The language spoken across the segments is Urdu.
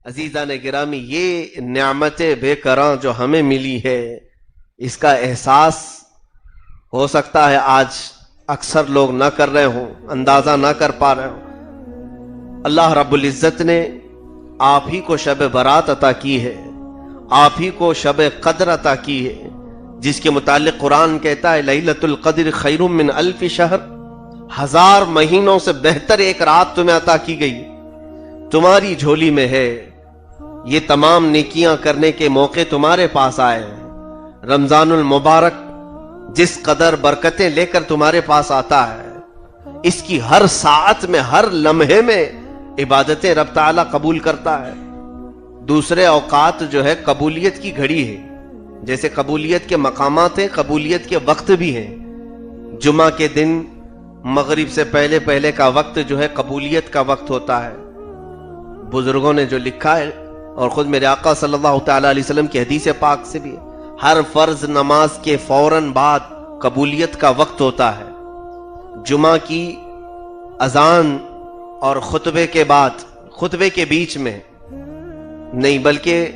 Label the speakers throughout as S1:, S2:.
S1: عزیزان گرامی، یہ نعمت بے کراں جو ہمیں ملی ہے، اس کا احساس ہو سکتا ہے آج اکثر لوگ نہ کر رہے ہوں، اندازہ نہ کر پا رہے ہوں۔ اللہ رب العزت نے آپ ہی کو شب برات عطا کی ہے، آپ ہی کو شب قدر عطا کی ہے، جس کے متعلق قرآن کہتا ہے لیلۃ القدر خیر من الف شہر، 1000 مہینوں سے بہتر ایک رات تمہیں عطا کی گئی، تمہاری جھولی میں ہے۔ یہ تمام نیکیاں کرنے کے موقع تمہارے پاس آئے ہیں۔ رمضان المبارک جس قدر برکتیں لے کر تمہارے پاس آتا ہے، اس کی ہر ساعت میں، ہر لمحے میں عبادتیں رب تعالیٰ قبول کرتا ہے۔ دوسرے اوقات جو ہے قبولیت کی گھڑی ہے، جیسے قبولیت کے مقامات ہیں، قبولیت کے وقت بھی ہیں۔ جمعہ کے دن مغرب سے پہلے کا وقت جو ہے قبولیت کا وقت ہوتا ہے۔ بزرگوں نے جو لکھا ہے، اور خود میرے آقا صلی اللہ تعالیٰ علیہ وسلم کی حدیث پاک سے بھی، ہر فرض نماز کے فوراً بعد قبولیت کا وقت ہوتا ہے۔ جمعہ کی اذان اور خطبے کے بعد، خطبے کے بیچ میں نہیں بلکہ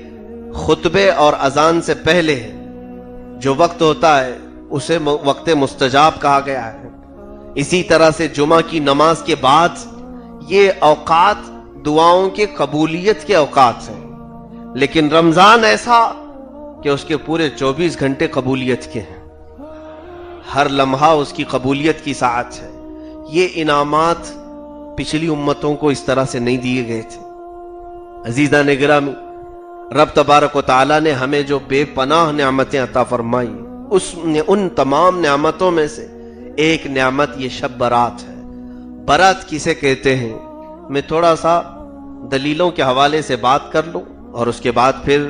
S1: خطبے اور اذان سے پہلے جو وقت ہوتا ہے اسے وقت مستجاب کہا گیا ہے۔ اسی طرح سے جمعہ کی نماز کے بعد یہ اوقات دعاؤں کے قبولیت کے اوقات ہیں، لیکن رمضان ایسا کہ اس کے پورے 24 گھنٹے قبولیت کے ہیں، ہر لمحہ اس کی قبولیت کی ساعت ہے۔ یہ انعامات پچھلی امتوں کو اس طرح سے نہیں دیے گئے تھے۔ عزیزان گرامی، رب تبارک و تعالیٰ نے ہمیں جو بے پناہ نعمتیں عطا فرمائی، ان تمام نعمتوں میں سے ایک نعمت یہ شب برات ہے۔ برات کسے کہتے ہیں، میں تھوڑا سا دلیلوں کے حوالے سے بات کر لوں اور اس کے بعد پھر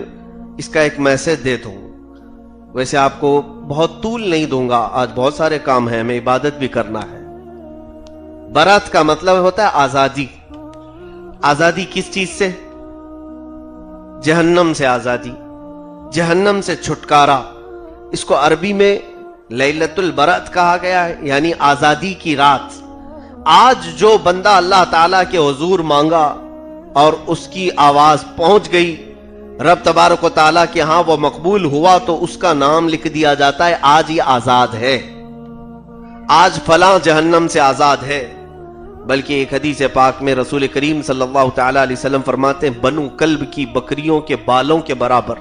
S1: اس کا ایک میسج دے دوں۔ ویسے آپ کو بہت طول نہیں دوں گا، آج بہت سارے کام ہیں، ہمیں عبادت بھی کرنا ہے۔ برات کا مطلب ہوتا ہے آزادی۔ آزادی کس چیز سے؟ جہنم سے آزادی، جہنم سے چھٹکارا۔ اس کو عربی میں لیلۃ البرات کہا گیا ہے، یعنی آزادی کی رات۔ آج جو بندہ اللہ تعالیٰ کے حضور مانگا اور اس کی آواز پہنچ گئی، رب تبارک و تعالیٰ کے ہاں وہ مقبول ہوا، تو اس کا نام لکھ دیا جاتا ہے آج یہ آزاد ہے، آج فلاں جہنم سے آزاد ہے۔ بلکہ ایک حدیث پاک میں رسول کریم صلی اللہ تعالیٰ علیہ وسلم فرماتے ہیں، بنو کلب کی بکریوں کے بالوں کے برابر۔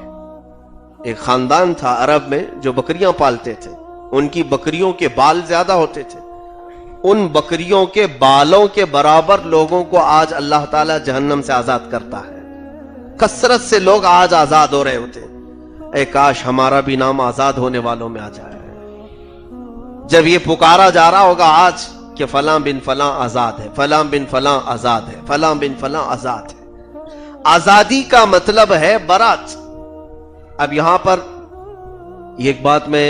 S1: ایک خاندان تھا عرب میں جو بکریاں پالتے تھے، ان کی بکریوں کے بال زیادہ ہوتے تھے، ان بکریوں کے بالوں کے برابر لوگوں کو آج اللہ تعالیٰ جہنم سے آزاد کرتا ہے۔ کثرت سے لوگ آج آزاد ہو رہے ہوتے ہیں۔ اے کاش ہمارا بھی نام آزاد ہونے والوں میں آ جائے۔ جب یہ پکارا جا رہا ہوگا آج کہ فلاں بن فلاں آزاد ہے، فلاں بن فلاں آزاد ہے، فلاں بن فلاں آزاد ہے۔ آزادی کا مطلب ہے برات۔ اب یہاں پر ایک بات میں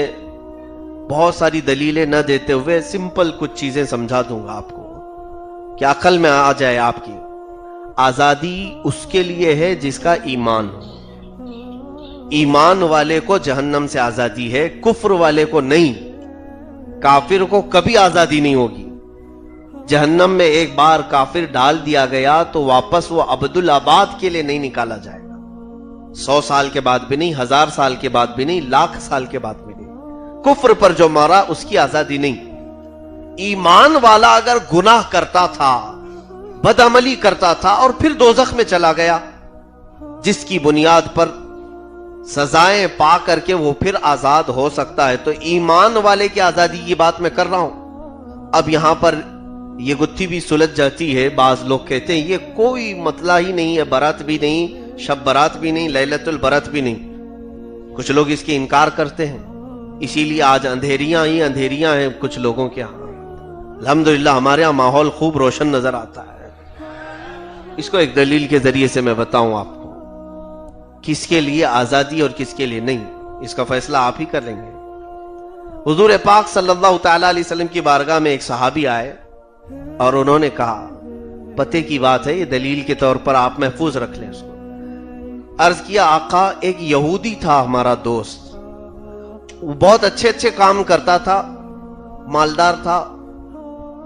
S1: بہت ساری دلیلیں نہ دیتے ہوئے سمپل کچھ چیزیں سمجھا دوں گا آپ کو کہ عقل میں آ جائے آپ کی۔ آزادی اس کے لیے ہے جس کا ایمان ہو۔ ایمان والے کو جہنم سے آزادی ہے، کفر والے کو نہیں۔ کافر کو کبھی آزادی نہیں ہوگی۔ جہنم میں ایک بار کافر ڈال دیا گیا تو واپس وہ عبدالآباد کے لیے نہیں نکالا جائے گا۔ 100 سال کے بعد بھی نہیں، 1000 سال کے بعد بھی نہیں، 1,00,000 سال کے بعد بھی نہیں۔ کفر پر جو مارا اس کی آزادی نہیں۔ ایمان والا اگر گناہ کرتا تھا، بدعملی کرتا تھا اور پھر دوزخ میں چلا گیا، جس کی بنیاد پر سزائیں پا کر کے وہ پھر آزاد ہو سکتا ہے، تو ایمان والے کی آزادی کی بات میں کر رہا ہوں۔ اب یہاں پر یہ گتھی بھی سلجھ جاتی ہے، بعض لوگ کہتے ہیں یہ کوئی مسئلہ ہی نہیں ہے، برات بھی نہیں، شب برات بھی نہیں، لیلۃ البرات بھی نہیں۔ کچھ لوگ اس کی انکار کرتے ہیں، اسی لیے آج اندھیریاں ہی اندھیریاں ہیں کچھ لوگوں کے ہاں۔ الحمدللہ ہمارے ہاں ماحول خوب روشن نظر آتا ہے۔ اس کو ایک دلیل کے ذریعے سے میں بتاؤں آپ کو، کس کے لیے آزادی اور کس کے لیے نہیں، اس کا فیصلہ آپ ہی کر لیں گے۔ حضور پاک صلی اللہ تعالیٰ علیہ وسلم کی بارگاہ میں ایک صحابی آئے اور انہوں نے کہا، پتے کی بات ہے، یہ دلیل کے طور پر آپ محفوظ رکھ لیں اس کو۔ عرض کیا، آقا ایک یہودی تھا ہمارا دوست، وہ بہت اچھے اچھے کام کرتا تھا، مالدار تھا،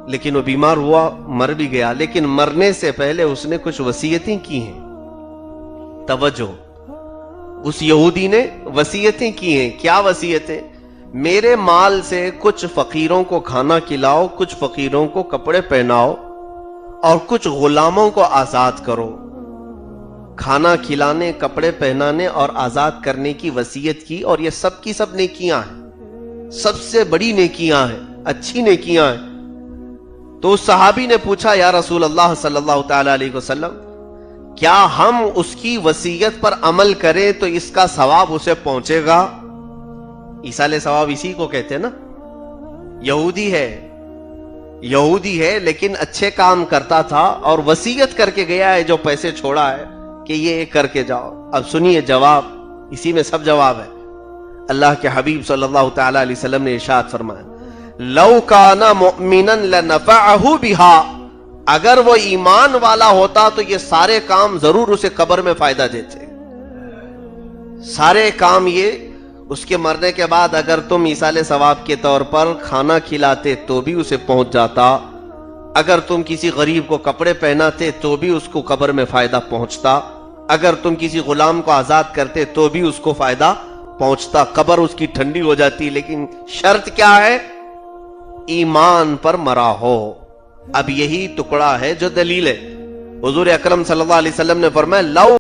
S1: لیکن وہ بیمار ہوا، مر بھی گیا، لیکن مرنے سے پہلے اس نے کچھ وصیتیں کی ہیں۔ توجہ، اس یہودی نے وصیتیں کی ہیں. کیا وصیتیں؟ میرے مال سے کچھ فقیروں کو کھانا کھلاؤ، کچھ فقیروں کو کپڑے پہناؤ اور کچھ غلاموں کو آزاد کرو. کھانا کھلانے، کپڑے پہنانے اور آزاد کرنے کی وصیت کی، اور یہ سب کی سب نیکیاں ہیں، سب سے بڑی نیکیاں ہیں، اچھی نیکیاں ہیں. تو اس صحابی نے پوچھا یا رسول اللہ صلی اللہ تعالی علیہ وسلم، کیا ہم اس کی وصیت پر عمل کریں تو اس کا ثواب اسے پہنچے گا؟ ایصال ثواب اسی کو کہتے ہیں نا. یہودی ہے لیکن اچھے کام کرتا تھا اور وصیت کر کے گیا ہے جو پیسے چھوڑا ہے کہ یہ کر کے جاؤ. اب سنیے جواب، اسی میں سب جواب ہے. اللہ کے حبیب صلی اللہ تعالی علیہ وسلم نے ارشاد فرمایا لو کان مؤمنا لنفعه بها، اگر وہ ایمان والا ہوتا تو یہ سارے کام ضرور اسے قبر میں فائدہ دیتے. سارے کام یہ اس کے مرنے کے بعد اگر تم ایصال ثواب کے طور پر کھانا کھلاتے تو بھی اسے پہنچ جاتا، اگر تم کسی غریب کو کپڑے پہناتے تو بھی اس کو قبر میں فائدہ پہنچتا، اگر تم کسی غلام کو آزاد کرتے تو بھی اس کو فائدہ پہنچتا، قبر اس کی ٹھنڈی ہو جاتی. لیکن شرط کیا ہے؟ ایمان پر مرا ہو. اب یہی ٹکڑا ہے جو دلیل ہے. حضور اکرم صلی اللہ علیہ وسلم نے فرمایا لو